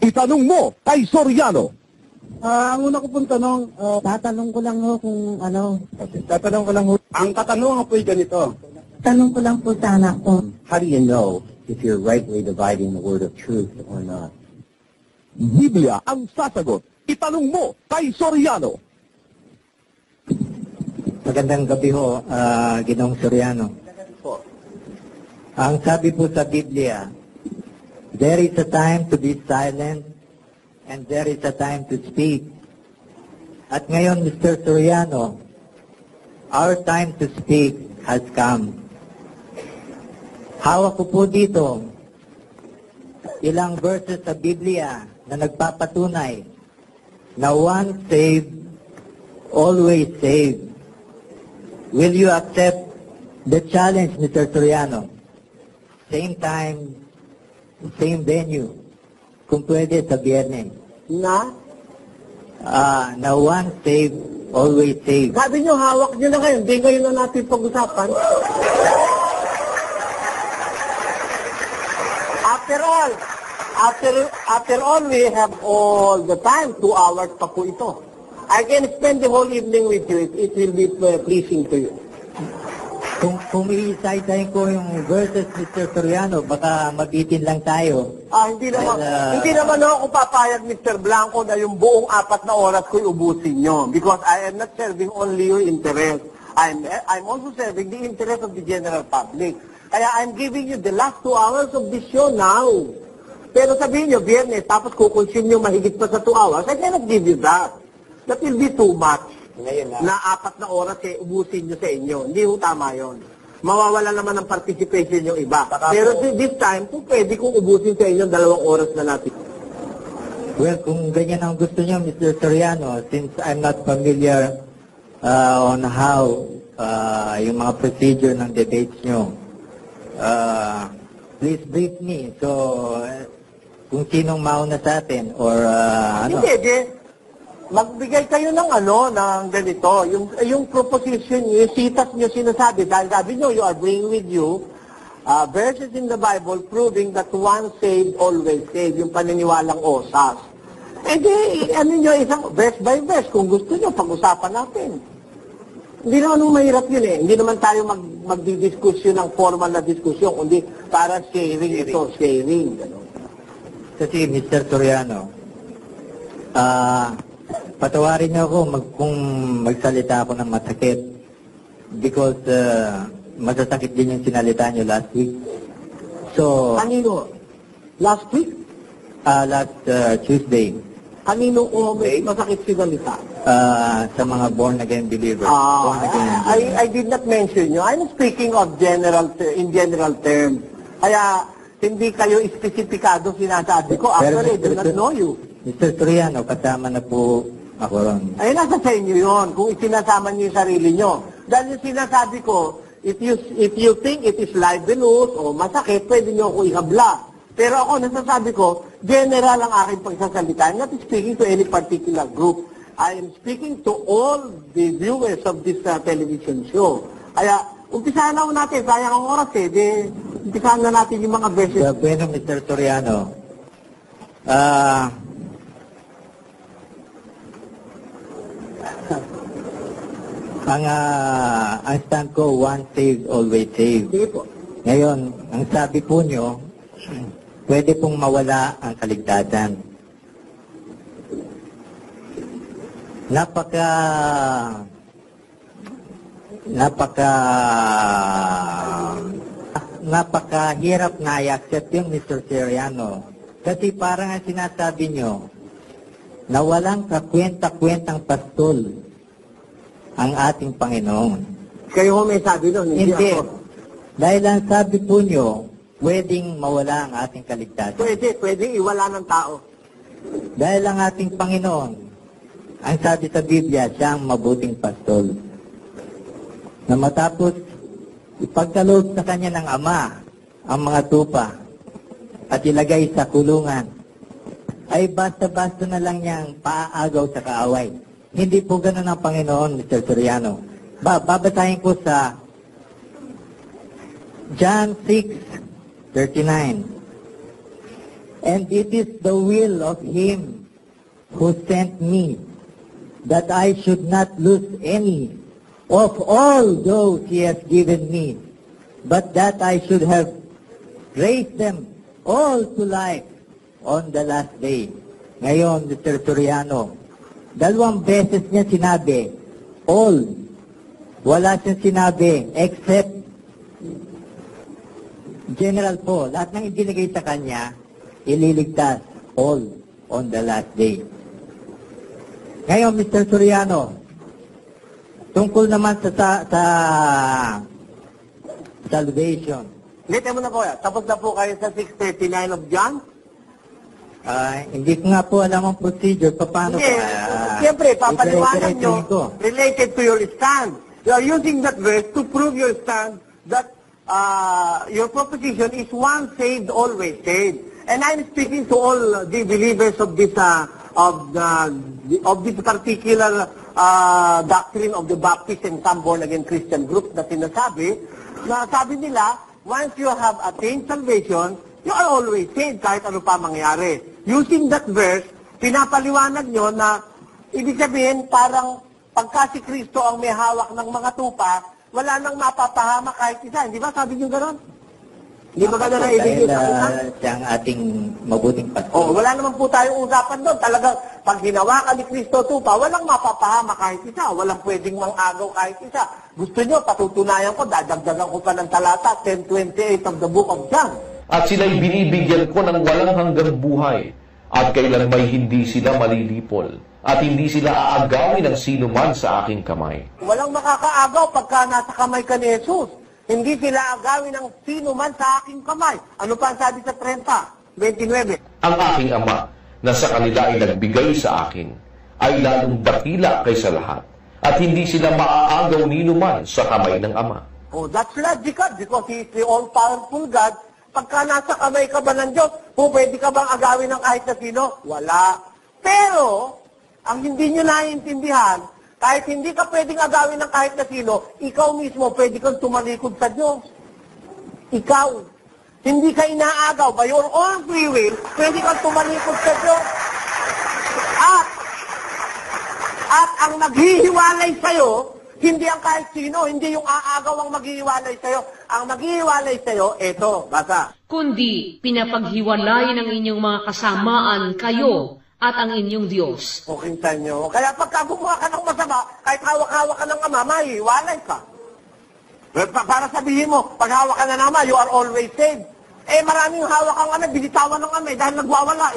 Itanong mo kay Soriano. Ang una ko pong tanong, tatanong ko lang ho kung ano. Tatanong ko lang, ang katanungan po'y ganito. Tanong ko lang po sa anak ko. How do you know if you're rightly dividing the word of truth or not? Biblia ang sasagot. Itanong mo kay Soriano. Magandang gabi ho, Ginoong Soriano. Ang sabi po sa Biblia, there is a time to be silent and there is a time to speak. At ngayon, Mr. Soriano, our time to speak has come. Hawak ko po dito ilang verses sa Biblia na nagpapatunay na once saved, always saved. Will you accept the challenge, Mr. Soriano? Same time, same venue. Kung pwede sa Biyernes. Na? Na once saved, always saved. Sabi nyo, hawak nyo na kayo. Hindi kayo na natin pag-usapan. After all, we have all the time. 2 hours pa po ito. I can spend the whole evening with you. It will be pleasing to you. Kung i-cite ko yung verses, Mr. Soriano, baka mabitin lang tayo. Hindi naman ako papayag, Mr. Blanco, na yung buong 4 na oras ko'y ubusin nyo. Because I am not serving only your interest. I'm also serving the interest of the general public. Kaya I'm giving you the last 2 hours of this show now. Pero sabihin nyo, Biyernes, tapos kukonsume nyo mahigit pa sa 2 hours, I cannot give you that. That will be too much. Ngayon Na 4 na oras ubusin nyo sa inyo. Hindi ho tama yun. Mawawala naman ang participation yung iba. Pero this time, kung pwede kong ubusin sa inyo 2 oras na natin. Well, kung ganyan ang gusto niyo, Mr. Soriano, since I'm not familiar on how yung mga procedure ng debates nyo, please brief me. So, kung sinong mauna sa atin or ano? Hindi. Magbigay kayo ng ng ganito. Yung proposition nyo, yung sitas nyo sinasabi. Dahil sabi nyo, you are bringing with you verses in the Bible proving that once saved, always saved. Yung paniniwalang osas. Eh di, isang verse by verse. Kung gusto nyo, pag-usapan natin. Hindi naman mahirap yun eh. Hindi naman tayo magdidiskusyon ng formal na diskusyon, kundi para sharing ito, sharing. Gano'n. Kasi, Mr. Soriano, patawarin niyo ako kung magsalita ako ng masakit because masasakit din yung sinalita niyo last week. So, Kanino? Last week? Last Tuesday. Kanino masakit sinalita? Sa mga born-again believers. I did not mention you. I'm speaking of in general terms. Kaya, hindi kayo espesipikado sinasabi ko. Actually, I do not know you. Mr. Soriano, kasama na po ako ron. Ay, nasa sa inyo yun, kung isinasama niyo yung sarili niyo. Dahil yung sinasabi ko, if you think it is libelous o masakit, pwede niyo ako ihabla. Pero ako, nasasabi ko, general ang aking pagsasalita. I'm not speaking to any particular group. I am speaking to all the viewers of this television show. Kaya, umpisahan na natin, sayang ang oras umpisahan na natin yung mga verses. Bueno, Mr. Soriano, ang stand ko, once saved, always saved. Sige po. Ngayon, ang sabi po nyo, pwede pong mawala ang kaligtasan. Napakahirap na i-accept yung Mr. Soriano. Kasi parang ang sinasabi nyo, na walang kakwenta-kwentang pastol ang ating Panginoon. Kayo ho may sabi doon, hindi ako. Dahil ang sabi po nyo, pwedeng mawala ang ating kaligtasan. Pwedeng iwala ng tao. Dahil ang ating Panginoon, ang sabi sa Biblia, siya ang mabuting pastol. Na matapos ipagkaloob sa kanya ng Ama ang mga tupa at ilagay sa kulungan, ay basta-basta na lang niyang paaagaw sa kaaway. Hindi po ganun ang Panginoon, Mr. Soriano. Babasahin ko sa John 6:39. And it is the will of him who sent me, that I should not lose any of all those he has given me, but that I should have raised them all to life on the last day. Ngayon, Mr. Soriano, 2 beses niya sinabi, all. Wala siyang sinabi, except general po, lahat ng ibinigay sa kanya, ililigtas, all on the last day. Ngayon, Mr. Soriano, tungkol naman sa salvation. Ulitin mo na po yan. Tapos na po kayo sa 6:39 of John? Hindi ko nga po alam ang procedure, paano Hindi. Siyempre, papaliwanag nyo related to your stand. You are using that verse to prove your stand that your proposition is once saved, always saved. And I'm speaking to all the believers of this particular doctrine of the Baptist and some born-again Christian groups na sinasabi, na sabi nila, once you have attained salvation, you are always saved kahit ano pa mangyari. Using that verse, pinapaliwanag nyo na ibig sabihin parang pagka si Kristo ang may hawak ng mga tupa, wala nang mapapahama kahit isa. Hindi ba? Sabi nyo gano'n? Hindi ba gano'n na ibigay sa isa? Siyang ating mabuting pastor. Oh, wala naman po tayong usapan doon. Talagang pag hinawakan ni Kristo tupa, walang mapapahama kahit isa. Walang pwedeng mang-agaw kahit isa. Gusto nyo, patutunayan ko, dadagdagan ko pa ng talata, 10:28 of the book of John. At sila'y binibigyan ko ng walang hanggang buhay, at kailan may hindi sila malilipol, at hindi sila aagawin ng sino man sa aking kamay. Walang makakaagaw pagka nasa kamay ka ni Jesus. Hindi sila agawin ng sino man sa aking kamay. Ano pa ang sabi sa 30:29? Ang aking Ama, na sa kanila ay nagbigay sa akin, ay lalong dakila kaysa lahat, at hindi sila maaagaw nino man sa kamay ng Ama. Oh, that's logical because He is the all-powerful God. Pagka nasa kamay ka ba ng Diyos, pwede ka bang agawin ng kahit na sino? Wala. Pero, ang hindi nyo naiintindihan, kahit hindi ka pwedeng agawin ng kahit na sino, ikaw mismo pwede kang tumalikod sa Diyos. Ikaw. Hindi ka inaagaw. By your own free will, pwede kang tumalikod sa Diyos. At ang maghihiwalay sa'yo, hindi ang kahit sino, hindi yung aagaw ang maghihiwalay sa'yo. Ang maghihiwalay sa'yo, eto, basa. Kundi pinapaghiwalay ng inyong mga kasamaan kayo at ang inyong Diyos. Pukintan nyo. Kaya pagka gumawa ka ng masama, kahit hawak-hawak ka ng Ama, mahihiwalay ka. Para sabihin mo, pag hawak ka na ng Ama, you are always saved. Maraming hawak ang Ama, binitawan ng Ama dahil nagwawala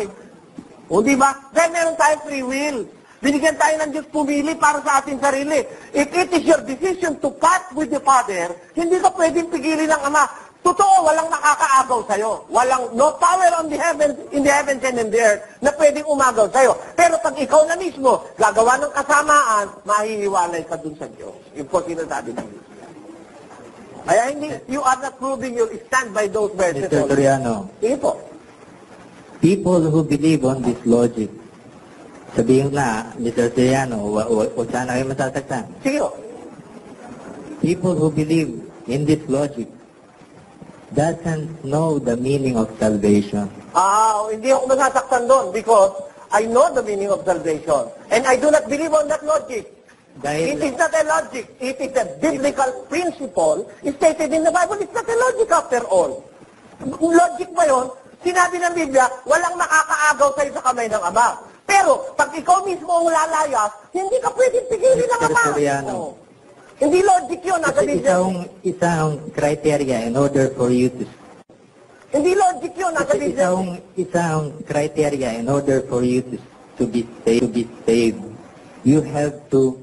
O diba? Dahil meron tayong free will. Binigyan tayo ng Diyos pumili para sa ating sarili. If it is your decision to part with the Father, hindi ka pwedeng pigilin ng Ama. Totoo, walang nakakaagaw sa'yo. No power on the heavens, in the heavens and in the earth na pwedeng umagaw sa'yo. Pero pag ikaw na mismo, gagawa ng kasamaan, mahihiwalay ka dun sa Diyos. Yung po sinasabi ng Diyos. Kaya hindi, you are not proving your stand by those verses. Mr. Soriano, Sige po. people who believe on this logic, sabihin na, Mr. Soriano, o sana kayo masasaktan. Sige po. People who believe in this logic doesn't know the meaning of salvation. Hindi ako masasaktan doon because I know the meaning of salvation. And I do not believe on that logic. It is not a logic. It is a biblical principle stated in the Bible. It's not a logic after all. Logic ba yun? Sinabi ng Biblia, walang nakakaagaw sa'yo sa kamay ng Ama. Pero, pag ikaw mismo ang lalayas, hindi ka pwedeng pigilin ng Ama. Hindi logic yun. Isang criteria in order for you to... Hindi logic yun. Isang criteria in order for you to be saved. You have to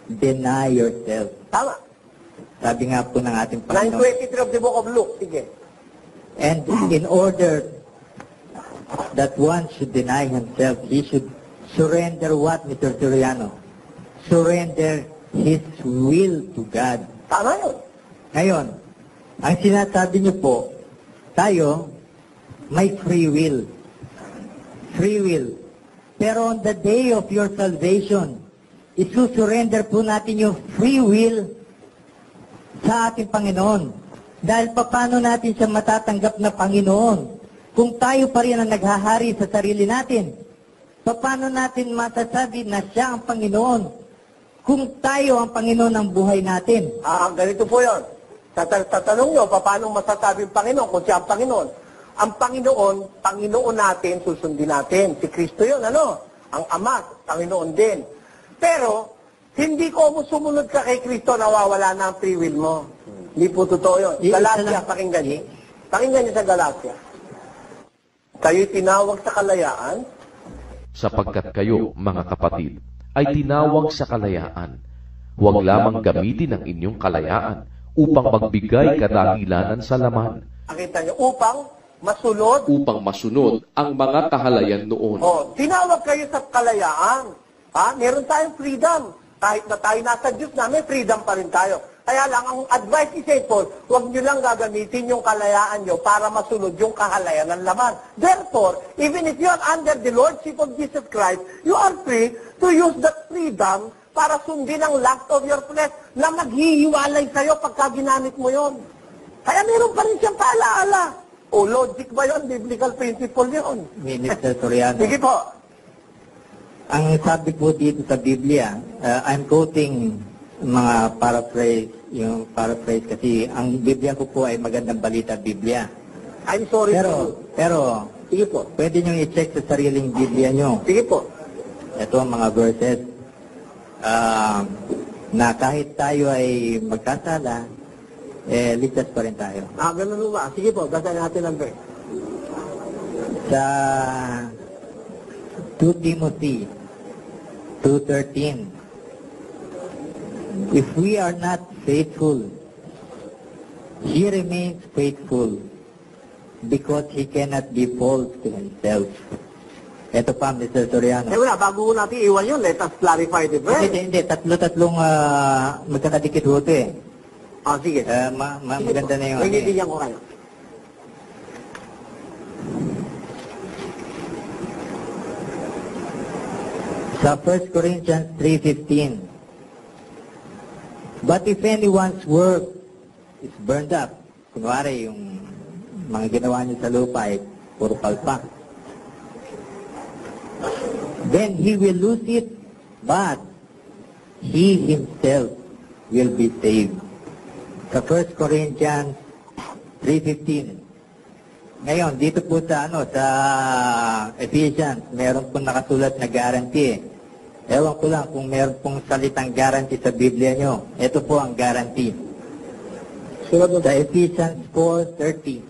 deny yourself. Tama. Sabi nga po ng ating Panginoon. 9:23 of the book of Luke. Sige. And in order that one should deny himself, he should surrender what, Mr. Soriano? Surrender his will to God. Tama yun. Ngayon, ang sinasabi niyo po, tayo may free will. Free will. Pero on the day of your salvation, isusurrender po natin yung free will sa ating Panginoon. Dahil paano natin siya matatanggap na Panginoon kung tayo pa rin ang naghahari sa sarili natin, paano natin masasabi na siya ang Panginoon kung tayo ang Panginoon ng buhay natin? Ganito po yun. Tatanong nyo, paano masasabi ang Panginoon kung siya ang Panginoon? Ang Panginoon natin, susundin natin. Si Kristo yun, ano? Ang Ama, Panginoon din. Pero, hindi ko sumunod ka kay Kristo, nawawala na ang free will mo. Hindi po totoo yun. Galatia, pakinggan niyo. Pakinggan niyo sa Galatia. Kayo'y tinawag sa kalayaan. Sapagkat kayo, mga kapatid, ay tinawag sa kalayaan. Huwag lamang gamitin ang inyong kalayaan upang magbigay kadahilanan sa laman. Nakita niyo, upang masunod ang mga kahalayan noon. Tinawag kayo sa kalayaan. Meron tayong freedom. Kahit na tayo nasa Diyos na, may freedom pa rin tayo. Kaya lang, ang advice ni St. Paul, huwag nyo lang gagamitin yung kalayaan nyo para masunod yung kahalayan ng laman. Therefore, even if you are under the Lordship of Jesus Christ, you are free to use that freedom para sundin ang lust of your flesh na maghihiwalay sa'yo pagka ginamit mo yon. Kaya meron pa rin siyang paalaala. Logic ba yun? Biblical principle yun. Minister Soriano. Sige po. Ang sabi po dito sa Biblia, I'm quoting mga paraphrase, yung paraphrase kasi ang Biblia ko po ay Magandang Balita Biblia. I'm sorry. Pero, sige po. pwede nyo i-check sa sariling Biblia nyo. Sige po. Ito ang mga verses na kahit tayo ay magkasala, ligtas pa rin tayo. Ganun ba? Sige po, basahin natin ang verse. Sa 2 Timothy 2:13, if we are not faithful, he remains faithful because he cannot be false to himself. Ito pa, Mr. Soriano. Wala, bago natin iwan yun, let us clarify the verse. Hindi. Tatlo-tatlong magkakadikit ho ito eh. Sige. Maganda na yung Nagigilyan ko kayo. Sa 1 Corinthians 3:15, but if anyone's work is burned up, kunwari yung mga ginawa niyo sa lupa ay puro palpak, then he will lose it, but he himself will be saved. Sa 1 Corinthians 3:15. Ngayon, dito po sa sa Ephesians, meron pong nakasulat na guarantee. Ewan ko lang kung meron pong salitang guarantee sa Biblia nyo. Ito po ang guarantee. Sa Ephesians 4:30.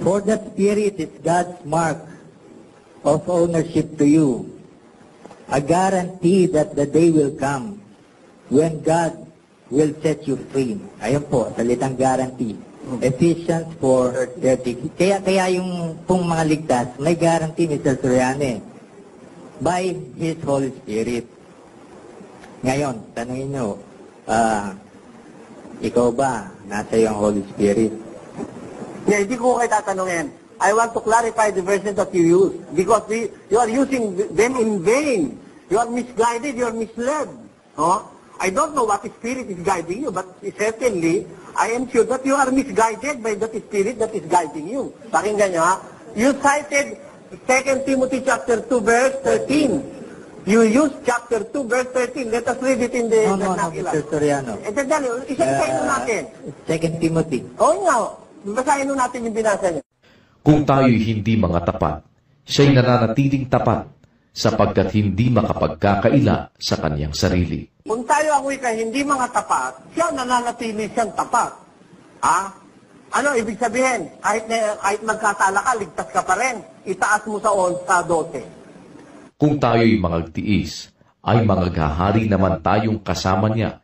For the Spirit is God's mark of ownership to you, a guarantee that the day will come when God will set you free. Ayun po, salitang guarantee. Ephesians 4:30. Kaya yung pong mga ligtas, may guarantee, Mr. Soriano, by His Holy Spirit. Ngayon, tanungin nyo, ikaw ba, nasa iyo ang Holy Spirit? Hindi ko kayo tatanungin. I want to clarify the verses that you use because you are using them in vain. You are misguided, you are misled. I don't know what spirit is guiding you, but certainly, I am sure that you are misguided by that spirit that is guiding you. Pakinggan nyo, ha? You cited 2 Timothy chapter 2, verse 13. You use chapter 2, verse 13. Let us read it in the vernacular. Mr. Soriano. Isa-isayin natin. 2 Timothy. Nga. Basahin natin yung binasa niya. Kung tayo'y hindi mga tapat, siya'y nananatiling tapat sapagkat hindi makapagkakaila sa kanyang sarili. Kung tayo ang wika hindi mga tapat, siya nananatili siyang tapat. Ano ibig sabihin? Kahit magkatala ka, ligtas ka pa rin. Itaas mo sa 12. Kung tayo'y magtiis, ay magaghahari naman tayong kasama niya.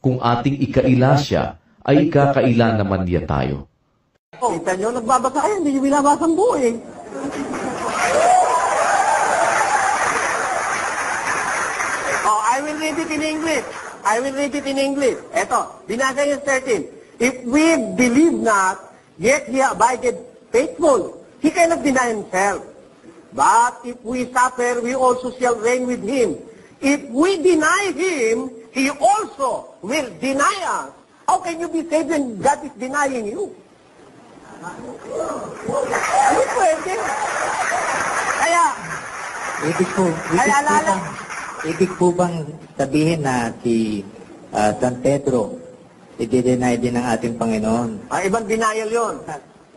Kung ating ikaila siya, ay ikakaila naman niya tayo. Kita nyo, nagbabasa kayo, hindi nyo binabasa ang buo eh. I will read it in English. Eto, binasa niya 13. If we believe not, yet he abided faithful. He cannot deny himself. But if we suffer, we also shall reign with him. If we deny him, he also will deny us. How can you be saved when God is denying you? Ibig po bang sabihin na si San Pedro, i-deny din ng ating Panginoon? Ibang denial yon.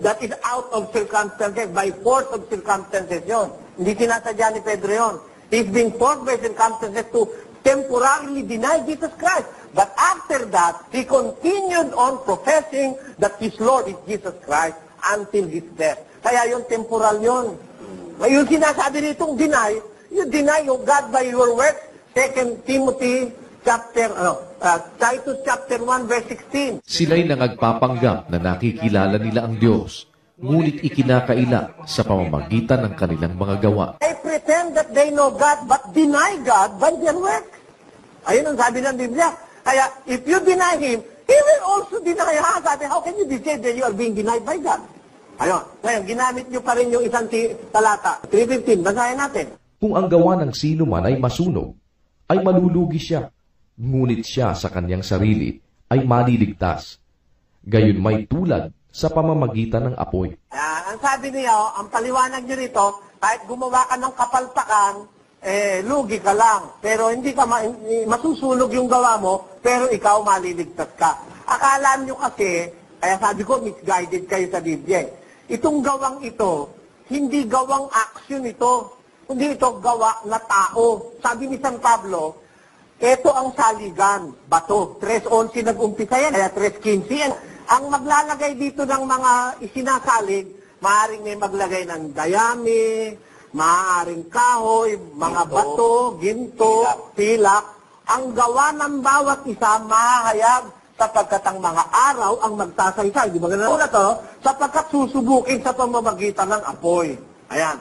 That is out of circumstances, by force of circumstances yon. Hindi sinasadya ni Pedro yon. He's being forced by circumstances to temporarily deny Jesus Christ. But after that, he continued on professing that his Lord is Jesus Christ until his death. Kaya yung temporal yon. Yung sinasabi nitong deny, you deny your God by your works. 2 Timothy Titus chapter 1 verse 16. Sila'y nangagpapanggap na nakikilala nila ang Diyos, ngunit ikinakaila sa pamamagitan ng kanilang mga gawa. They pretend that they know God but deny God by their works. Ayun ang sabi ng Biblia. Kaya if you deny Him, He will also deny us. Sabi, how can you be said that you are being denied by God? Ayun. Ngayon, ginamit nyo pa rin yung isang talata. 3:15. Basahin natin. Kung ang gawa ng sino man ay masunog, ay malulugi siya, ngunit siya sa kanyang sarili ay maliligtas. Gayon may tulad sa pamamagitan ng apoy. Ang sabi niya, ang paliwanag nyo rito, kahit gumawa ka ng kapalpakan, lugi ka lang. Pero hindi ka masusunog yung gawa mo, pero ikaw maliligtas ka. Akala nyo kasi, kaya sabi ko, misguided kayo sa Biblia. Itong gawang ito, hindi gawang action ito. Hindi ito gawa na tao. Sabi ni San Pablo, ito ang saligan, bato. 3:11 nag-umpisa yan, kaya 3:15 yan. Ang maglalagay dito ng mga isinasalig, maaaring may maglagay ng dayami, maaaring kahoy, mga bato, ginto, pilak. Ang gawa ng bawat isa, mahayag, sapagkat ang mga araw ang magsasaysay. Di ba ganun na to? Sapagkat susubukin sa pamamagitan ng apoy. Ayan.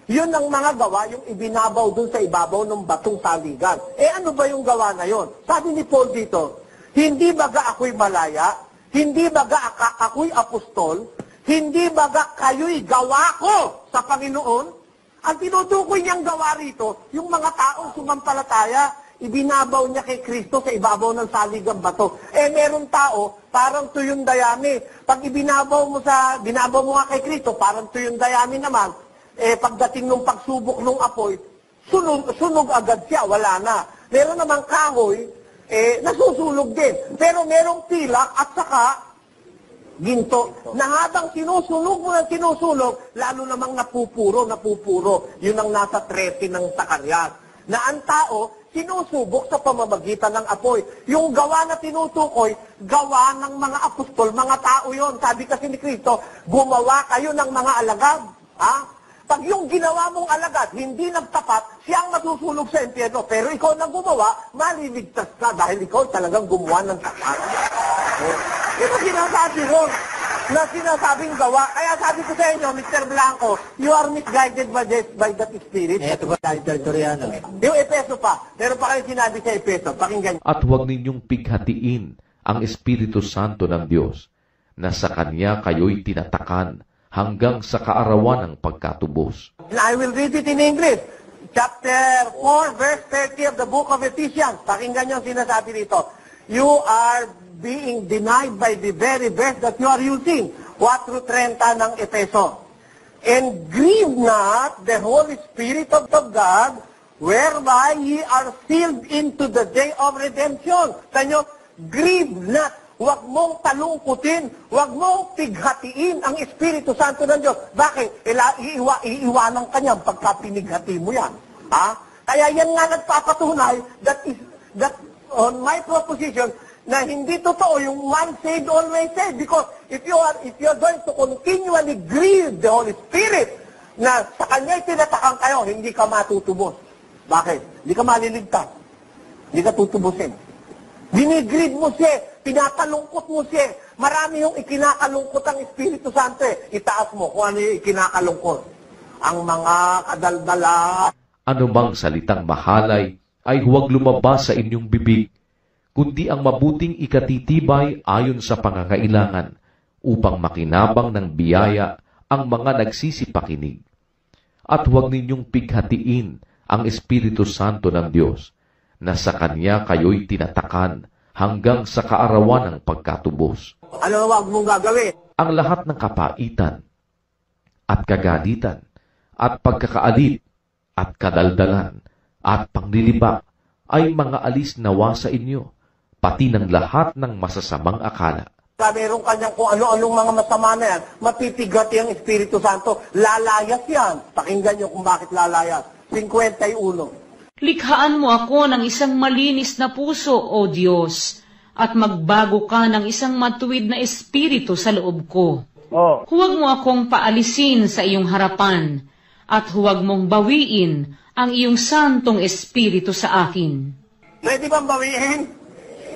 Yun ang mga gawa, yung ibinabaw dun sa ibabaw ng batong saligan. Ano ba yung gawa na yun? Sabi ni Paul dito, hindi baga ako'y malaya, hindi baga ako'y apostol, hindi baga kayo'y gawa ko sa Panginoon. Ang tinutukoy niyang gawa rito, yung mga taong sumampalataya, ibinabaw niya kay Kristo sa ibabaw ng saligang bato. Meron tao, parang tuyong dayami. Pag binabaw mo nga kay Kristo, parang tuyong dayami naman, pagdating ng pagsubok ng apoy, sunog agad siya, wala na. Meron namang kahoy, nasusunog din. Pero merong pilak at saka ginto, na habang sinusunog mo ng sinusunog, lalo namang napupuro. Yun ang nasa 13 ng Sakaryas. Na ang tao, sinusubok sa pamamagitan ng apoy. Yung gawa na tinutukoy, gawa ng mga apostol, mga tao yon. Sabi kasi ni Kristo, gumawa kayo ng mga alagad. Pag yung ginawa mong alagad, hindi nagtapat, siyang masusunog sa impyerno. Pero ikaw na gumawa, maliligtas ka dahil ikaw talagang gumawa ng tapat. Ito sinasabi ron na sinasabing gawa. Kaya sabi ko sa inyo, Mr. Blanco, you are misguided by that spirit. Ito ba tayo Tertuliano? Yung Epeso pa. Pero pa kayo sinabi sa Epeso, pakinggan. At huwag ninyong pighatiin ang Espiritu Santo ng Diyos, na sa Kanya kayo'y tinatakan hanggang sa kaarawan ng pagkatubos. And I will read it in English. Chapter 4, verse 30 of the book of Ephesians. Pakinggan nyo ang sinasabi dito. You are being denied by the very verse that you are using. 4:30 ng Efeso. And grieve not the Holy Spirit of God, whereby ye are sealed into the day of redemption. Tanyo, grieve not. Huwag mong talungkutin, huwag mong pighatiin ang Espiritu Santo ng Diyos. Bakit? Iiwanan ka niya pagka pinighati mo yan. Kaya yan nga nagpapatunay that on my proposition, na hindi totoo yung one saved, always saved. Because if you are going to continually grieve the Holy Spirit, na sa Kanya'y tinatakan kayo, hindi ka matutubos. Bakit? Hindi ka maliligtas. Hindi ka tutubusin. Dinigreed mo siya, pinakalungkot mo siya. Marami yung ikinakalungkot ang Espiritu Santo. Itaas mo kung ano yung ikinakalungkot. Ang mga kadaldala. Ano mang salitang mahalay ay huwag lumabas sa inyong bibig, kundi ang mabuting ikatitibay ayon sa pangangailangan, upang makinabang ng biyaya ang mga nagsisipakinig. At huwag ninyong pighatiin ang Espiritu Santo ng Diyos, na sa Kanya kayo'y tinatakan hanggang sa kaarawan ng pagkatubos. Ano wag mong gagawin? Ang lahat ng kapaitan at kagalitan at pagkakaalit at kadaldalan at panglilipa ay mga alis nawa sa inyo, pati ng lahat ng masasamang akala. Meron kanyang kung ano-anong mga masama na yan, matitigati ang Espiritu Santo. Lalayas yan. Pakinggan nyo kung bakit lalayas. 51. Likhaan mo ako ng isang malinis na puso, O Diyos, at magbago ka ng isang matuwid na espiritu sa loob ko. Huwag mo akong paalisin sa iyong harapan, at huwag mong bawiin ang iyong santong espiritu sa akin. Pwede bang bawiin?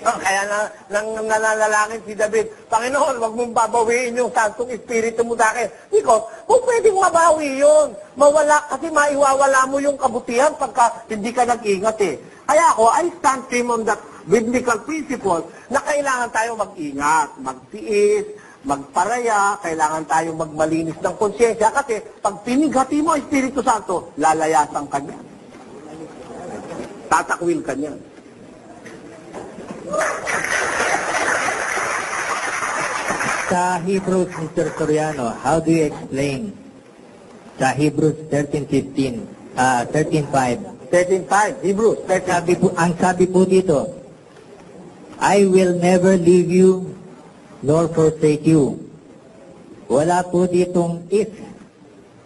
Kaya nananalangin si David, Panginoon, wag mong babawiin yung santong espiritu mo sa akin. Because, kung pwedeng mabawi yun, mawala, kasi maiwawala mo yung kabutihan pagka hindi ka nag-ingat eh. Kaya ako, I stand firm on that biblical principle na kailangan tayo mag-ingat, magtiis, magparaya, kailangan tayo magmalinis ng konsyensya kasi pag pinighati mo ang Espiritu Santo, lalayasan ka niya. Tatakwil ka niya. Sa Hebrews, Mr. Soriano, how do you explain sa Hebrews 13:5, 13:5, Hebrews. ang sabi po dito, I will never leave you nor forsake you. Wala po ditong if,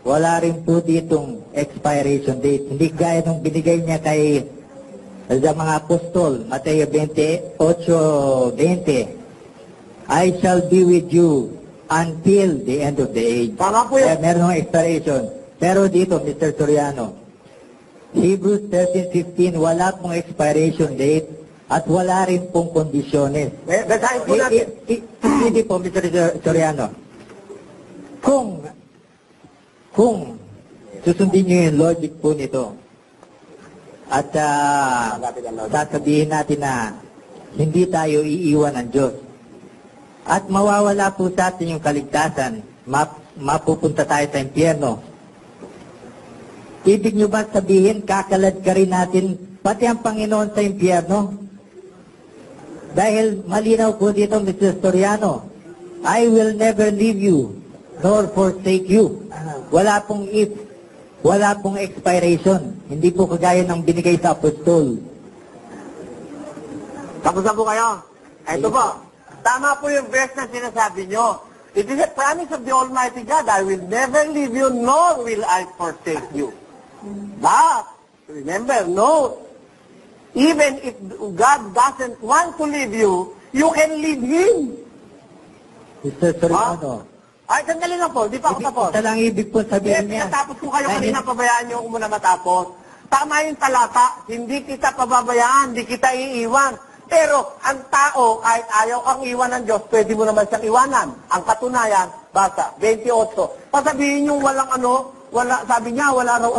wala rin po ditong expiration date. Hindi gaya nung binigay niya kay sa mga apostol, Mateo 28:20, I shall be with you until the end of the age. Tama po yun. Meron ng expiration. Pero dito, Mr. Soriano, Hebrews 13:15, wala pong expiration date at wala rin pong kondisyones. Basahin po natin. Hindi po, Mr. Soriano. Kung susundin niyo yung logic po nito, at sasabihin natin na hindi tayo iiwan ng Diyos. At mawawala po sa atin yung kaligtasan, mapupunta tayo sa impyerno. Ibig nyo ba sabihin, kakalad ka rin natin pati ang Panginoon sa impyerno? Dahil malinaw po dito, Mr. Soriano, I will never leave you, nor forsake you. Wala pong if, wala pong expiration. Hindi po kagaya ng binigay sa apostol. Tapos na po kayo. Ito po. Tama po yung verse na sinasabi nyo. It is a promise of the Almighty God, I will never leave you, nor will I forsake you. But, remember, no, even if God doesn't want to leave you, you can leave Him. Mr. Soriano, Ay, sandali lang po, di pa ako tapos. ito lang ibig po sabihin niya. Pinatapos ko kayo kanina, pabayaan niyo ako muna matapos. Tama yung talata, hindi kita pababayaan, hindi kita iiwan. Pero ang tao, kahit ayaw ang iwan ng Diyos, pwede mo naman siyang iwanan. Ang katunayan, basa, 28. Pasabihin yung walang wala, sabi niya, wala raw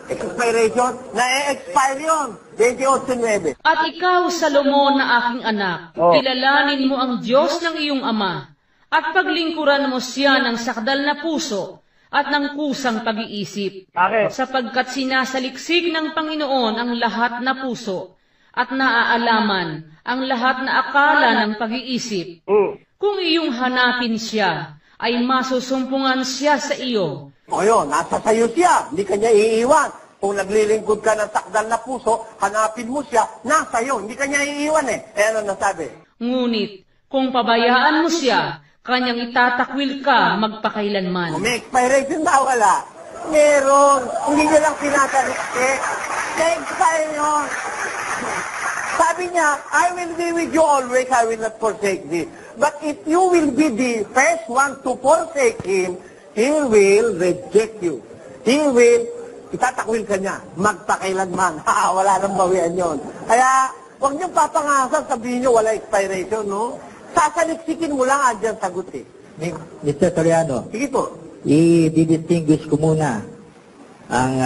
expiration, na-expire yun. 28:9. At ikaw, Salomon na aking anak, kilalanin mo ang Diyos ng iyong ama, at paglingkuran mo siya ng sakdal na puso at ng kusang pag-iisip. Sapagkat sinasaliksik ng Panginoon ang lahat na puso at naaalaman ang lahat na akala ng pag-iisip. Kung iyong hanapin siya, ay masusumpungan siya sa iyo. O yun, nasa sayo siya, hindi kanya iiwan. Kung naglilingkod ka ng sakdal na puso, hanapin mo siya, nasa iyo, hindi kanya iiwan eh. Eh ano nasabi? Ngunit, kung pabayaan mo siya, kanyang itatakwil ka magpakailanman. Kung may expiration ba wala? Meron. Hindi nyo lang pinasaliksik. Na-expire yun. Sabi niya, I will be with you always, I will not forsake thee. But if you will be the first one to forsake Him, He will reject you. He will, itatakwil ka niya, magpakailanman. Wala nang bawian yun. Kaya, huwag niyong papangasan, sabihin niyo, wala expiration, no? Sasaliksikin mo lang, andyan sagot eh. Mr. Soriano, Sige po. i-distinguish ko muna ang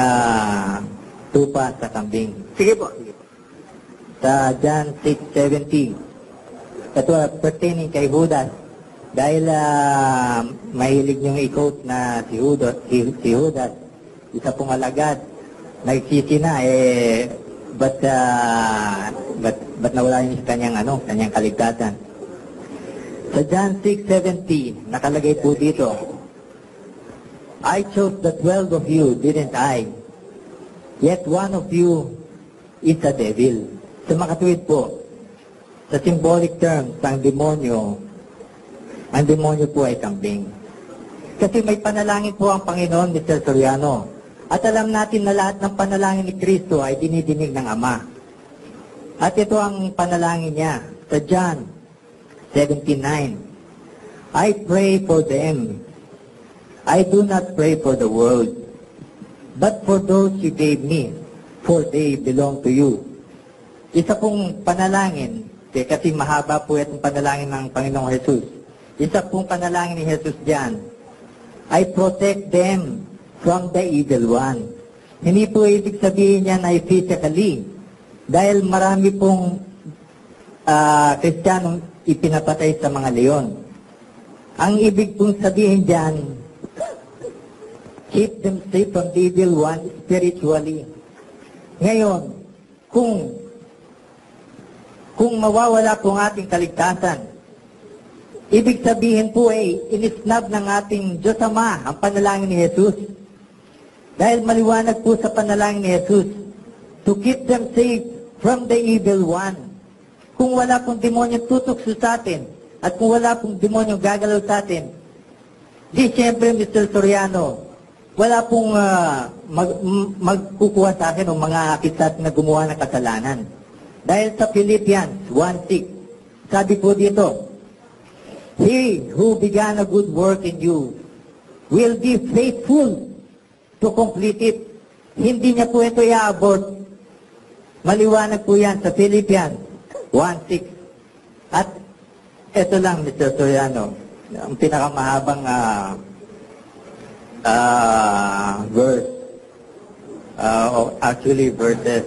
tupa sa kambing. Sige po. Sige po. Sa John 6:17, ito pertaining kay Judas. Dahil mahilig niyong i-quote na si Judas, isa pong alagad, nagsisi na, ba't nawala niyo sa kanyang kaligtasan? Sa John 6:17, nakalagay po dito, I chose the 12 of you, didn't I? yet one of you is a devil. Sa makatuwid po, sa symbolic terms, ang demonyo po ay kambing. Kasi may panalangin po ang Panginoon, Mr. Soriano. At alam natin na lahat ng panalangin ni Kristo ay dinidinig ng Ama. At ito ang panalangin niya sa John 17:9. I pray for them. I do not pray for the world, but for those you gave me, for they belong to you. Isa pong panalangin, kasi mahaba po itong panalangin ng Panginoong Jesus. Isa pong panalangin ni Jesus diyan, I protect them from the evil one. Hindi po ibig sabihin niyan ay physically, dahil marami pong Kristiyanong ipinapatay sa mga leon. Ang ibig pong sabihin diyan, keep them safe from the evil one spiritually. Ngayon, kung mawawala po ang ating kaligtasan, ibig sabihin po ay inisnab ng ating Diyos Ama ang panalangin ni Jesus. Dahil maliwanag po sa panalangin ni Jesus, to keep them safe from the evil one. Kung wala pong demonyo tutukso sa atin, at kung wala pong demonyo gagalaw sa atin, di siyempre, Mr. Soriano, wala pong magkukuha sa akin o mga akit na gumawa ng kasalanan. Dahil sa Philippians 1:6, sabi po dito, He who began a good work in you will be faithful to complete it. Hindi niya po ito i-abort. Maliwanag po yan sa Philippians 1:6. At ito lang, Mr. Soriano, ang pinakamahabang verse, actually verses,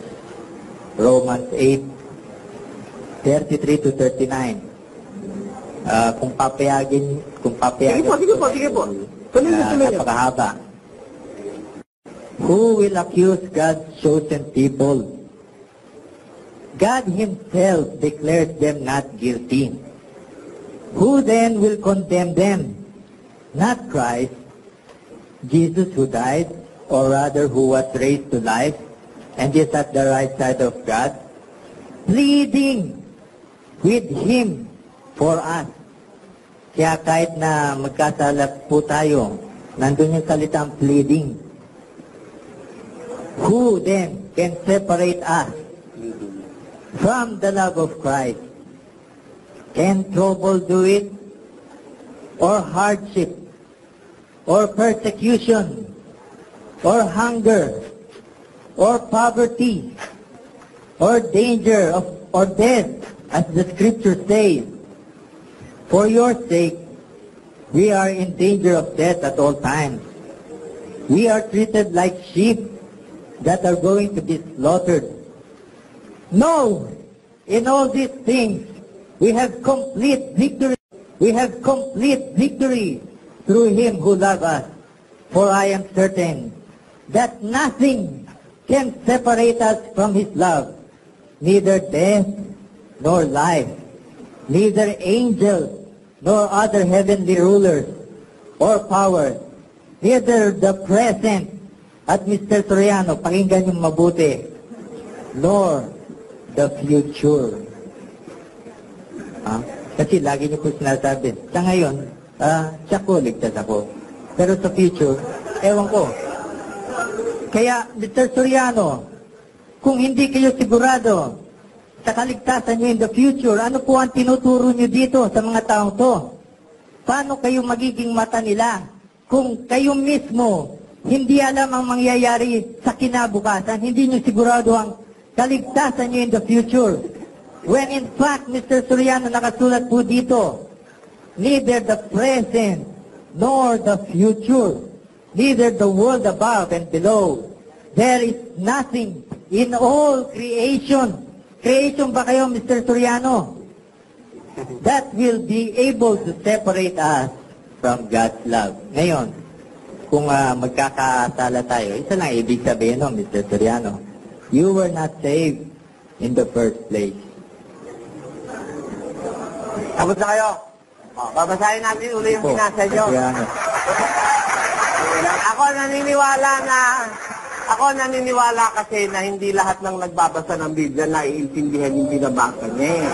Romans 8:33 to 39. Kung papayagin. Sige po. Tuloy niyo. Napakahaba. Who will accuse God's chosen people? God Himself declares them not guilty. Who then will condemn them? Not Christ, Jesus who died, or rather who was raised to life, and is at the right side of God, pleading with Him for us. Kaya kahit na magkasala po tayo, nandun yung salitang pleading. Who then can separate us from the love of Christ? Can trouble do it? Or hardship? Or persecution? Or hunger? Or poverty? Or danger or death, as the Scripture says? For your sake, we are in danger of death at all times. We are treated like sheep that are going to be slaughtered. No! In all these things, we have complete victory. We have complete victory through Him who loved us. For I am certain that nothing can separate us from His love, neither death nor life, neither angels nor other heavenly rulers or powers, neither the present, at Mr. Soriano, pakinggan yung mabuti, nor the future. Kasi lagi niyo po sinasabi, sa ngayon, siya ko, ligtas ako. Pero sa future, ewan ko. Kaya, Mr. Soriano, kung hindi kayo sigurado sa kaligtasan niyo in the future, ano po ang tinuturo niyo dito sa mga taong to? Paano kayo magiging mata nila? Kung kayo mismo, hindi alam ang mangyayari sa kinabukasan, hindi niyo sigurado ang kaligtasan niyo in the future. When in fact, Mr. Soriano, nakasulat po dito, neither the present nor the future, neither the world above and below, there is nothing in all creation. Creation ba kayo, Mr. Soriano? That will be able to separate us from God's love. Ngayon, kung magkakasala tayo, isa lang ibig sabihin no, Mr. Soriano, you were not saved in the first place. Tapos na kayo. Babasahin natin uli yung binasa nyo. Ako naniniwala na Ako naniniwala kasi na hindi lahat ng nagbabasa ng Biblia naiintindihan yung binabasa niya eh.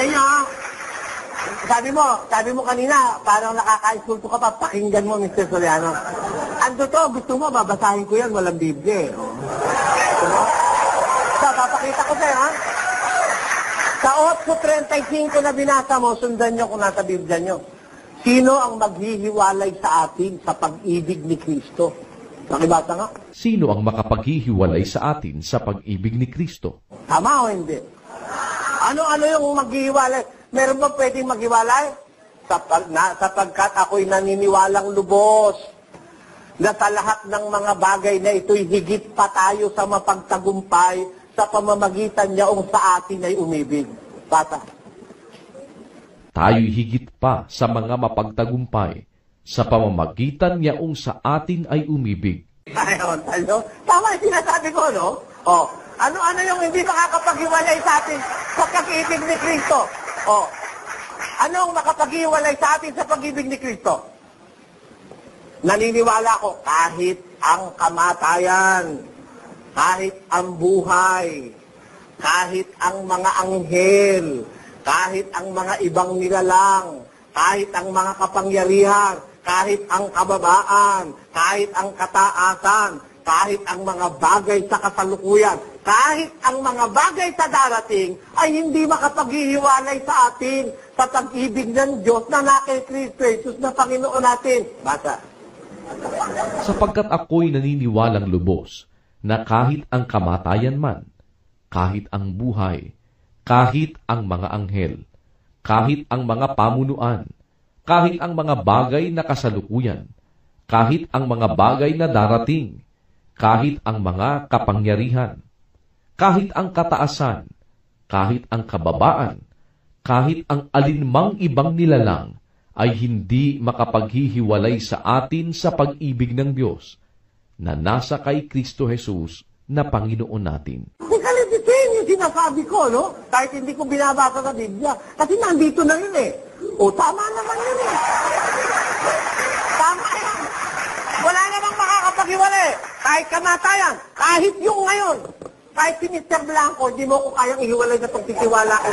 Yan yun. Sabi mo kanina, parang nakaka-insulto ka pa, pakinggan mo, Mr. Soriano. Ando to, gusto mo, babasahin ko yan, walang Biblia eh. Gusto mo? So, papakita ko sa'yo, ha? Sa 8:35 na binasa mo, sundan nyo kung nasa Biblia nyo. Sino ang maghihiwalay sa atin sa pag-ibig ni Kristo? Nakibasa nga? Sino ang makapaghihiwalay sa atin sa pag-ibig ni Kristo? Tama o hindi? Ano yung maghihiwalay? Meron ba pwedeng maghiwalay? Sapagkat ako'y naniniwalang lubos na sa lahat ng mga bagay na ito'y higit pa tayo sa mapagtagumpay sa pamamagitan niyaong sa atin ay umibig. Bata. Tayo'y higit pa sa mga mapagtagumpay sa pamamagitan niyaong sa atin ay umibig. Ayun, tama yung sinasabi ko, no? O, ano yung hindi makakapaghiwalay sa atin sa pag-ibig ni Kristo? O, anong makapaghiwalay sa atin sa pag-ibig ni Kristo? Naniniwala ko, kahit ang kamatayan, kahit ang buhay, kahit ang mga anghel, kahit ang mga ibang nilalang, kahit ang mga kapangyarihan, kahit ang kababaan, kahit ang kataasan, kahit ang mga bagay sa kasalukuyan, kahit ang mga bagay sa darating, ay hindi makapaghihiwalay sa atin sa pag-ibig ng Diyos na kay Kristo Jesus na Panginoon natin. Basa. Sapagkat ako'y naniniwalang lubos na kahit ang kamatayan man, kahit ang buhay, kahit ang mga anghel, kahit ang mga pamunuan, kahit ang mga bagay na kasalukuyan, kahit ang mga bagay na darating, kahit ang mga kapangyarihan, kahit ang kataasan, kahit ang kababaan, kahit ang alinmang ibang nilalang, ay hindi makapaghihiwalay sa atin sa pag-ibig ng Diyos na nasa kay Kristo Jesus na Panginoon natin. Hindi kalitisin yung sinasabi ko, no? Kahit hindi ko binabasa sa Biblia. Kasi nandito na yun eh. O, tama naman yun eh. Tama yan. Wala namang makakapaghiwalay. Kahit kamatayan, kahit yung ngayon. Kahit si Mr. Blanco, hindi mo ko kayang ihiwalay sa pagtitiwala ko.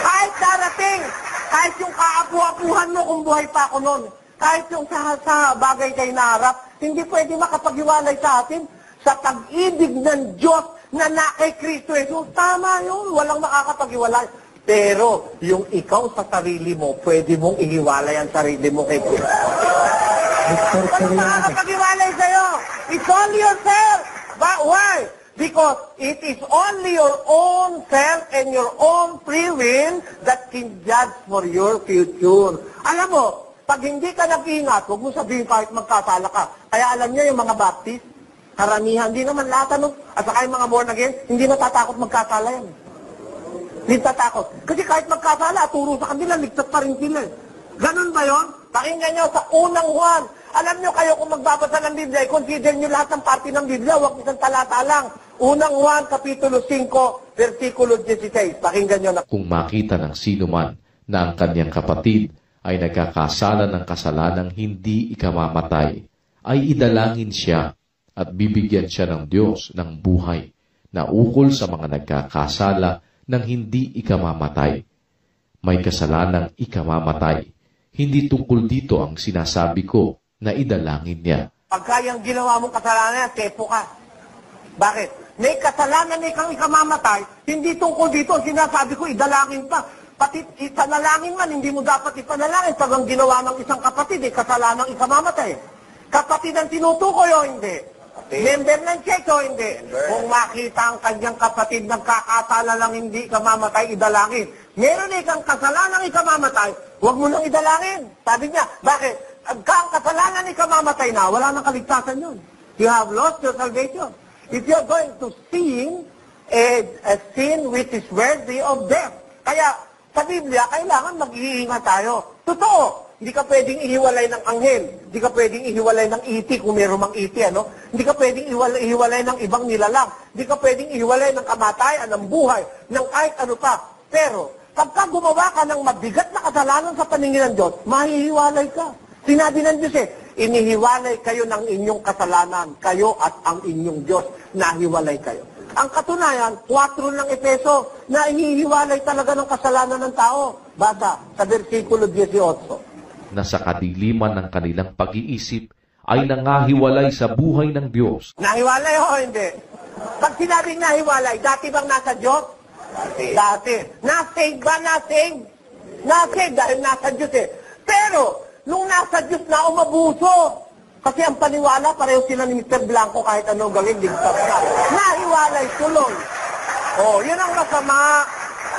Kahit darating, kahit yung kaapu-apuhan mo kung buhay pa ako noon, kahit yung sa bagay kay naharap, hindi pwede makapaghiwalay sa atin sa pag-ibig ng Diyos na kay Kristo Jesus. Tama yun, walang makakapaghiwalay. Pero yung ikaw sa sarili mo, pwede mong ihiwalay ang sarili mo kay Kristo. Walang makakapaghiwalay sa'yo. It's all yourself. But why? Because it is only your own self and your own free will that can judge for your future. Alam mo, pag hindi ka nag-iingat, huwag mo sabihin kahit magkasala ka. Kaya alam niyo yung mga Baptist, karamihan, hindi naman lahat, ano, at saka yung mga born again, hindi natatakot magkasala yan. Hindi tatakot. Kasi kahit magkasala, turo sa kanila, ligtas pa rin sila. Ganun ba yun? Pakinggan nyo sa unang Juan. Alam nyo kayo kung magbabasa ng Biblia, consider nyo lahat ng parte ng Biblia, huwag isang talata lang. Unang Juan, Kapitulo 5, versikulo 16. Pakinggan nyo na. Kung makita ng sino man na ang kanyang kapatid ay nagkakasala ng kasalanang hindi ikamamatay, ay idalangin siya at bibigyan siya ng Diyos ng buhay na ukol sa mga nagkakasala ng hindi ikamamatay. May kasalanang ikamamatay. Hindi tungkol dito ang sinasabi ko na idalangin niya. Pagka yung ginawa mong kasalanan, tepo ka. Bakit? May kasalanan na kang ikamamatay, hindi tungkol dito ang sinasabi ko, idalangin pa. Pati ipanalangin man, hindi mo dapat ipanalangin pag ang ginawa ng isang kapatid, kasalanang ikamamatay. Kapatid ang tinutukoy o hindi? Member ng church o hindi? Kung makita ang kanyang kapatid nagkakasala lang hindi ikamamatay, idalangin. Meron kang kasalanang ikamamatay, huwag mo nang idalangin. Sabi niya, bakit? Pagka ang kasalanan ikamamatay na, wala nang kaligtasan yun. You have lost your salvation. If you're going to sin, a sin which is worthy of death. Kaya, sa Biblia, kailangan mag-iingat tayo. Totoo, hindi ka pwedeng ihiwalay ng anghel. Hindi ka pwedeng ihiwalay ng iti kung meron mang iti, ano? Hindi ka pwedeng ihiwalay ng ibang nilalang. Hindi ka pwedeng ihiwalay ng kamatayan, ng buhay, ng kahit ano pa. Pero, pagka gumawa ka ng mabigat na kasalanan sa paningin ng Diyos, mahihiwalay ka. Sinabi ng Diyos inihiwalay kayo ng inyong kasalanan, kayo at ang inyong Diyos, nahiwalay kayo. Ang katunayan, 4 ng Efeso, na inihiwalay talaga ng kasalanan ng tao. Basa, sa versikulo 18. Na sa kadiliman ng kanilang pag-iisip ay nangahiwalay sa buhay ng Diyos. Nahiwalay o hindi? Pag sinabing nahiwalay, dati bang nasa Diyos? Dati. Na-save ba? Na-save? Na-save dahil nasa Diyos eh. Pero, nung nasa Diyos na umabuso, kasi ang paniwala, pareho sila ni Mr. Blanco kahit anong gawin, ligtas ka. Nahiwalay tuloy. Oh, yun ang masama.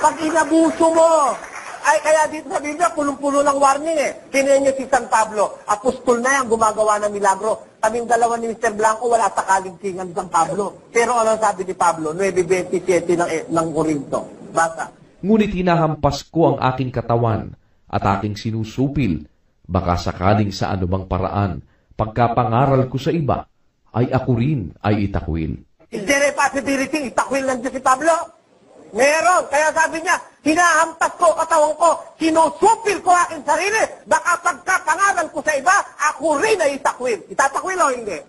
Pag inabuso mo, ay kaya dito sa Biblia, punong-puno ng warning eh. Tingnan niyo si San Pablo, apostol na yan, gumagawa ng milagro. Kaming dalawa ni Mr. Blanco, wala sa kalingkingan ni San Pablo. Pero ano sabi ni Pablo? 9:27 ng Korinto. Basa. Ngunit hinahampas ko ang aking katawan at aking sinusupil, baka sakaling sa anumang paraan, pagkapangaral ko sa iba, ay ako rin ay itakwil. Is there a possibility itakwil ng Diyos si Pablo? Meron. Kaya sabi niya, hinahampas ko katawan ko, sinusupil ko aking sarili, baka pagkapangaral ko sa iba, ako rin ay itakwil. Itatakwil o hindi?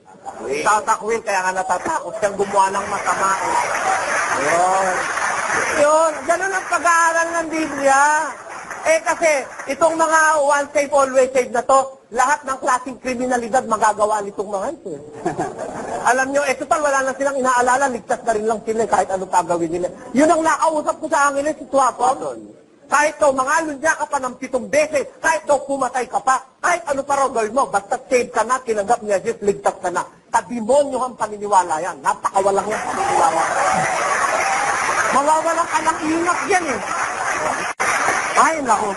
Itatakwil, kaya nga natatakot siyang gumawa ng masama. Yun. Yun. Ganun ang pag-aaral ng Biblia. Eh kasi, itong mga once saved, always saved na to, lahat ng klaseng kriminalidad magagawa nitong mga ito. Alam nyo, total wala na silang inaalala, ligtas na rin lang sila kahit ano pagawin nila. Yun ang nakausap ko sa Angeles, si Tuapon. Kahit daw mangalunja ka pa ng 7 beses, kahit daw pumatay ka pa, kahit ano pa raw gawin mo, basta save ka na, tinanggap niya Diyos, ligtas ka na. Kademonyo ang paniniwala yan. Napakawalang yung paniniwala. Mawawalan ka ng ingat yan eh. Ay, naku.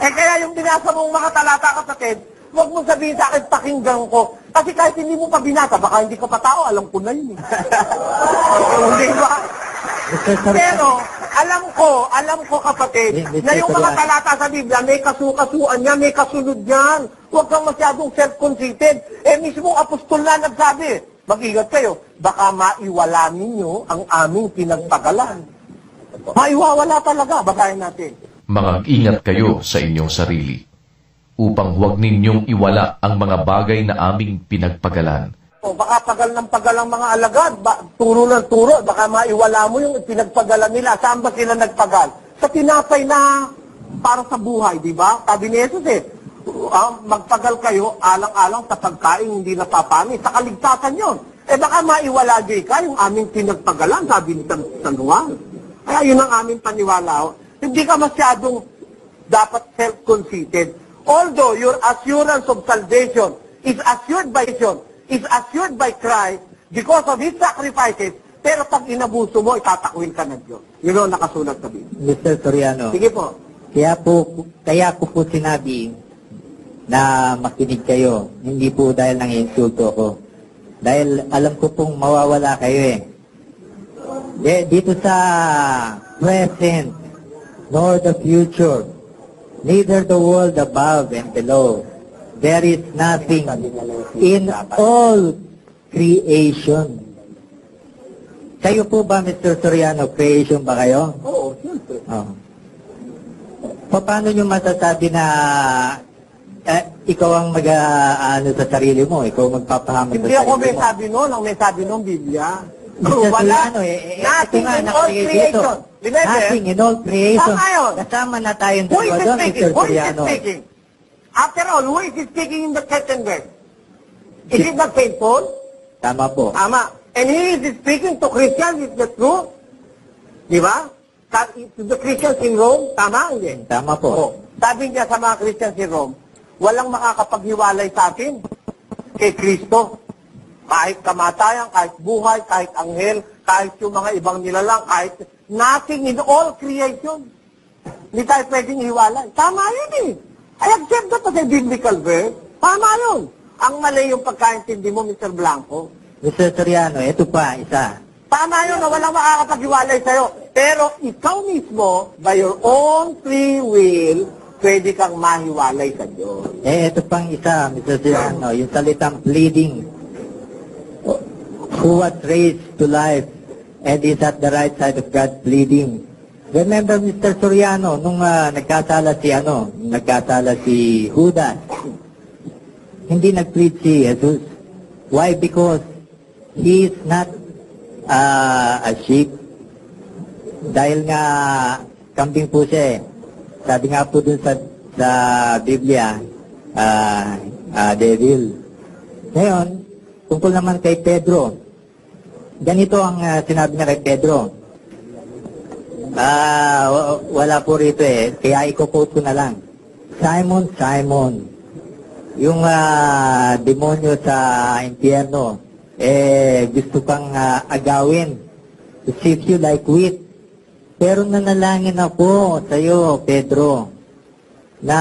Eh kaya yung binasa mong mga talata, kapatid, huwag mo sabihin sa akin, pakinggan ko. Kasi kahit hindi mo pa binasa, baka hindi ka pa tao, alam ko na yun eh. Hindi ba? Pero, alam ko kapatid, na yung mga talata sa Biblia, may kasukasuan niya, may kasunod niyan. Huwag kang masyadong self-conceited. Eh mismo apostol na nagsabi, mag-ingat kayo, baka maiwala ninyo ang aming pinagpagalan. Maiwawala talaga, basahin natin. Mag-ingat kayo sa inyong sarili, upang huwag ninyong iwala ang mga bagay na aming pinagpagalan. O baka pagal ng pagal ang mga alagad, turo ng turo, baka maiwala mo yung pinagpagalan nila. Saan ba sila nagpagal? Sa tinapay na para sa buhay, di ba? Sabi ni Jesus magpagal kayo alang-alang sa pagkain hindi napapani. Sa kaligtasan yun. Eh baka maiwala di ka yung aming pinagpagalan, sabi ni San Juan. Kaya yun ang aming paniwala. Hindi ka masyadong dapat self-conceited. Although your assurance of salvation is assured by Christ because of His sacrifices, pero pag inabuso mo, itatakwil ka ng Diyos. Yun ang nakasulat sa Biblia. Mr. Soriano, Sige po. kaya ko po sinabi na makinig kayo, hindi po dahil nang insulto ko. Dahil alam ko pong mawawala kayo eh. Dito sa present, nor the future, neither the world above and below, there is nothing in all creation. Kayo po ba, Mr. Soriano, creation ba kayo? Oo, siyempre. Oh. Paano nyo masasabi na ikaw ang ano sa sarili mo, ikaw magpapahamak sa Hindi sarili ako mo? may sabi noon, ang may sabi noong Biblia. Mr. Soriano, Nothing in all creation. Remember? Nothing in all creation. Tama yun. Kasama na tayong Who is dalawa doon, Mr. speaking? Who is Soriano. speaking? After all, who is speaking in the certain verse? Is it not faithful? Tama po. Tama. And he is speaking to Christians, is that true? Di ba? To the Christians in Rome, tama hindi? Tama po. Oh, sabi niya sa mga Christians in Rome, walang makakapaghiwalay sa atin kay Kristo. Kahit kamatayan, kahit buhay, kahit anghel, kahit yung mga ibang nilalang, kahit nothing in all creation. Hindi tayo pwedeng hiwalay. Tama yun eh. I accept that as a biblical verse. Tama yun. Ang mali yung pagkaintindi mo, Mr. Blanco. Mr. Soriano, ito pa, isa. Tama yun na walang makakapaghiwalay sa'yo. Pero ikaw mismo, by your own free will, pwede kang mahiwalay sa Diyos. Ito pang isa, Mr. Soriano, yung salitang bleeding. Who was raised to life and is at the right side of God bleeding. Remember, Mr. Soriano, nung nagkasala si Judas. hindi nag-plead si Jesus. Why? Because he is not a sheep. Dahil nga kambing po siya eh. Sabi nga po dun sa Biblia, devil. Ngayon, tungkol naman kay Pedro, ganito ang sinabi niya kay Pedro. Wala po rito eh, kaya i-quote ko na lang. Simon, Simon, yung demonyo sa impyerno, gusto kang agawin, to sift you like wheat. Pero nanalangin ako sa iyo, Pedro, na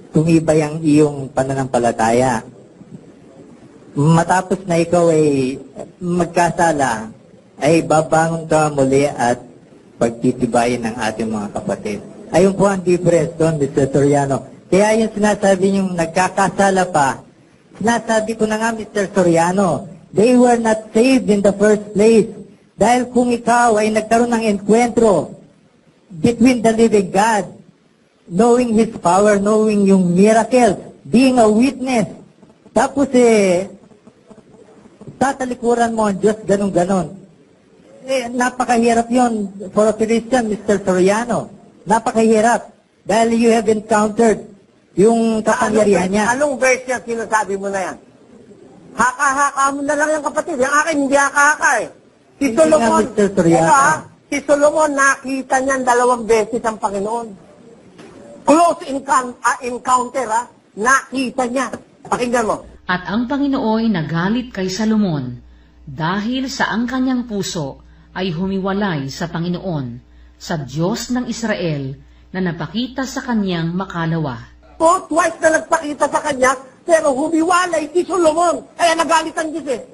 tumibay ang iyong pananampalataya. Matapos na ikaw ay magkasala, ay babangon ka muli at pagtitibayin ng ating mga kapatid. Ayun po ang difference doon, Mr. Soriano. Kaya yung sinasabi niyong nagkakasala pa, sinasabi ko na nga, Mr. Soriano, they were not saved in the first place. Dahil kung ikaw ay nagkaroon ng enkwentro between the living God, knowing His power, knowing yung miracles, being a witness, tapos tatalikuran mo ang Diyos ganon-ganon. Napakahirap yon for a Christian, Mr. Soriano. Napakahirap. Dahil you have encountered yung kapangyarihan niya. Anong verse yan sinasabi mo na yan? Haka-haka mo na lang yung kapatid. Yung akin, hindi haka-haka eh. Si Solomon, si Solomon, nakita niyan 2 beses ang Panginoon. Close encounter, nakita niya. Pakinggan mo. At ang Panginoon nagalit kay Salomon dahil sa ang kanyang puso ay humiwalay sa Panginoon, sa Diyos ng Israel na napakita sa kanyang makalawa. Twice na nagpakita sa kanya, pero humiwalay si Solomon. Kaya nagalit ang Diyos eh.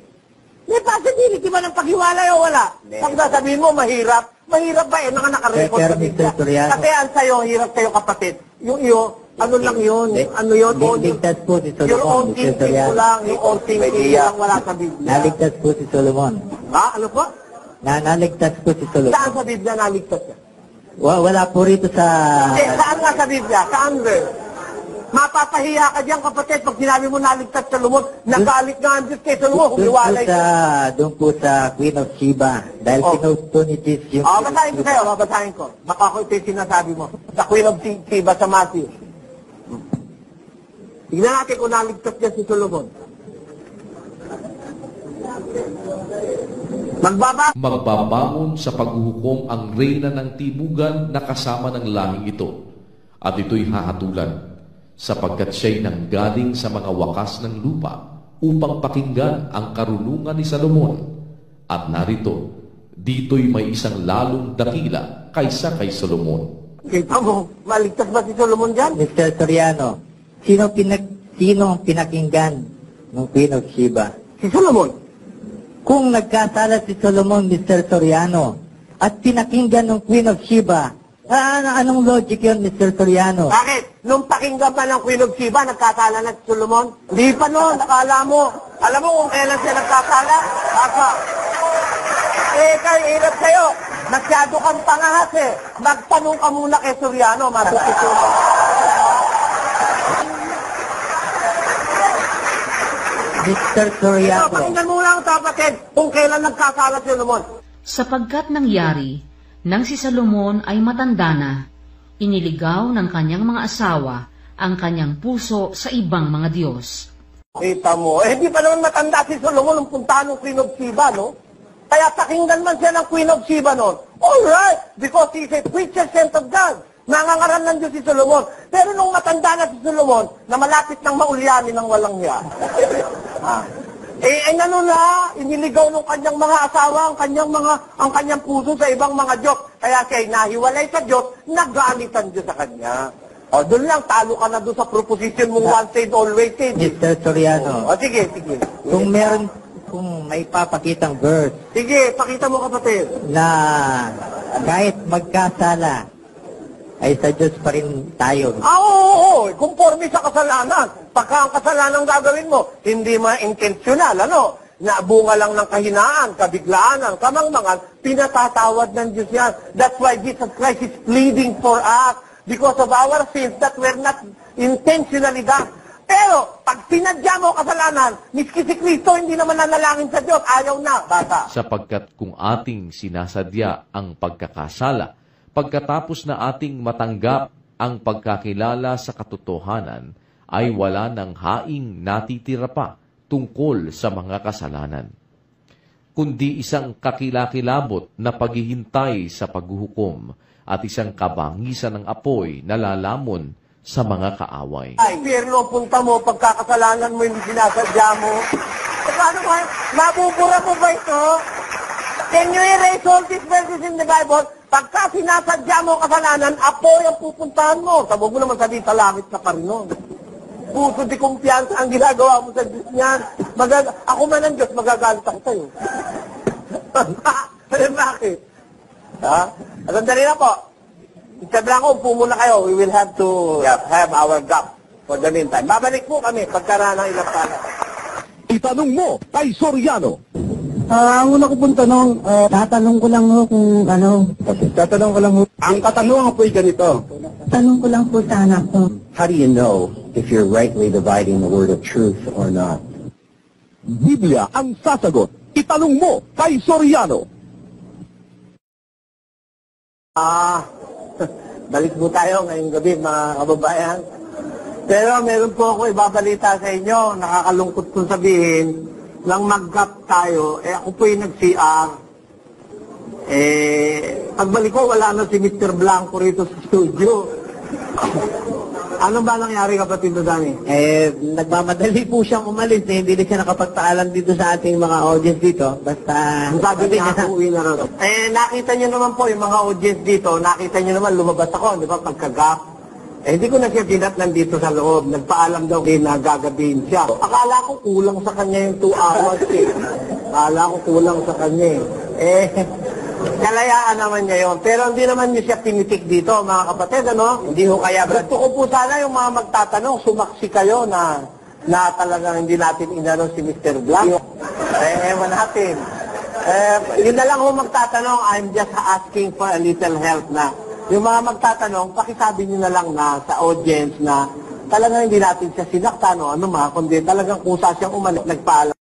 May possibility ba ng paghiwalay o wala? Pag sasabihin mo, mahirap. Mahirap ba eh? Naka-record sa Biblia. Kasi ang sa'yo, hirap kayo kapatid. Yung iyo, ano lang yun? Ano yun? Ligtas po si Solomon. Your own thinking mo lang, yung own thinking lang, wala sa Biblia. Naligtas po si Solomon. Ano po? Naligtas po si Solomon. Saan sa Biblia naligtas niya? Wala po rito sa... Saan nga sa Biblia? Saan verse? Mapapahiya ka diyan kapatid pag sinabi mo naligtas sa Solomon, nagalit nga ang Diyos kay Solomon, humiwalay ka. Doon po sa Queen of Sheba, dahil pinusto ni Jesus yung... basahin ko sa'yo, babasahin ko. Baka ko ito yung sinasabi mo. Sa Queen of Sheba sa Matthew. Tignan natin kung naligtas niya si Solomon. Magbabangon sa paghuhukom ang reyna ng timugan na kasama ng langing ito, at ito'y hahatulan, sapagkat siya'y nanggaling sa mga wakas ng lupa upang pakinggan ang karunungan ni Salomon. At narito, dito'y may isang lalong dakila kaysa kay Solomon. Kita mo, maligtas ba si Solomon dyan? Mr. Soriano, sino ang pinakinggan ng Queen of Sheba? Si Solomon. Kung nagkasala si Solomon, Mr. Soriano, at pinakinggan ng Queen of Sheba, anong logic yun, Mr. Soriano? Bakit? Nung pakinggan pa ng Queen of Sheba, nagkasala na si Solomon? Hindi pa noon, nakala mo. Alam mo kung kailan siya nagkasala? Asa? Kay hirap sa'yo. Masyado kang pangahas eh. Magtanong ka muna kay Soriano, matututunan. Mr. Soriano. Pakinggan mo lang, kapatid, kung kailan nagkasala si Solomon. Sapagkat nangyari, nang si Salomon ay matanda na, iniligaw ng kanyang mga asawa ang kanyang puso sa ibang mga Diyos. Kita mo, hindi pa naman matanda si Solomon nung puntahan ng Queen of Sheba, no? Kaya pakinggan man siya ng Queen of Sheba noon. Alright, because he is a preacher sent of God. Nangangaral ng Diyos si Solomon. Pero nung matanda na si Solomon, na malapit ng maulyanin ng walang hiya. Ano na, iniligaw ng kanyang mga asawa, ang kanyang puso sa ibang mga Diyos. Kaya siya nahiwalay sa Diyos, nagalit ang Diyos sa kanya. O, doon lang, talo ka na doon sa proposition mong once saved, always saved. Mr. Soriano. O, sige. Kung may papakitang verse. Sige, pakita mo kapatid. Na kahit magkasala, ay sa Diyos pa rin tayo. Oo. Conforme sa kasalanan. Pagka ang kasalanan gagawin mo, hindi ma-intentional, na bunga lang ng kahinaan, kabiglaan, kamangmangan, pinatatawad ng Diyos yan. That's why Jesus Christ is pleading for us because of our sins that were not intentionally done. Pero, pag sinadya mo kasalanan, miski si Kristo hindi naman nanalangin sa Diyos, ayaw na, bata. Sapagkat kung ating sinasadya ang pagkakasala, pagkatapos na ating matanggap ang pagkakilala sa katotohanan, ay wala ng haing natitira pa tungkol sa mga kasalanan, kundi isang kakilakilabot na paghihintay sa paghuhukom at isang kabangisan ng apoy na lalamon sa mga kaaway. Ay, Pierno, punta mo, pagkakasalanan mo yung sinasadya mo. Paano ba? Mabubura mo ba ito? Can you erase all these verses in the Bible? Pagka sinasadya mo kasalanan, apoy ang pupuntahan mo. Tawag mo naman sabihin, sa langit ka pa rin nun. Puso di kumpiyansa ang ginagawa mo sa Diyos niyan. Ako man ang Diyos, magagalit ako sa'yo. Bakit? Ha? Sandali na po. Sabi lang ko, upo muna kayo. We will have to have our gap for the meantime. Babalik po kami pagkaraan ng ilang pala. Itanong mo kay Soriano. Ang una ko pong tanong, tatanong ko lang ho kung ano. Tatanong ko lang mo. Ang katanungan po ay ganito. Tanong ko lang po sa anak ko. How do you know if you're rightly dividing the word of truth or not? Biblia ang sasagot. Itanong mo kay Soriano. Balik po tayo ngayong gabi, mga kababayan. Pero meron po ako ibabalita sa inyo. Nakakalungkot kong sabihin, nang mag-gap tayo, ako po yung nag-CR. Pagbalik ko, wala na si Mr. Blanco rito sa studio. Ano ba nangyari, kapatid na Dani? Nagmamadali po siyang umalis. Hindi na siya nakapagpaalam dito sa ating mga audience dito. Basta... Ang sabi niya, uuwi na rin. Nakita niyo naman po yung mga audience dito, nakita niyo naman lumabas ako, di ba, pagka-gap. Hindi ko na siya dinatnan dito sa loob. Nagpaalam daw na gagabihin siya. Akala ko kulang sa kanya yung 2 hours eh. Akala ko kulang sa kanya eh. Kalayaan naman niya yun. Pero hindi naman niya siya pinitik dito, mga kapatid, ano? Hindi ho kaya. Gusto ko po sana yung mga magtatanong, sumaksi kayo na talagang hindi natin inano si Mr. Blanc. Ewan natin. Yun na lang ho magtatanong, I'm just asking for a little help na. Yung mga magtatanong, pakisabi nyo na lang na sa audience na talagang hindi natin siya sinaktan o ano kundi talagang kusa siyang umalit, nagpaalam.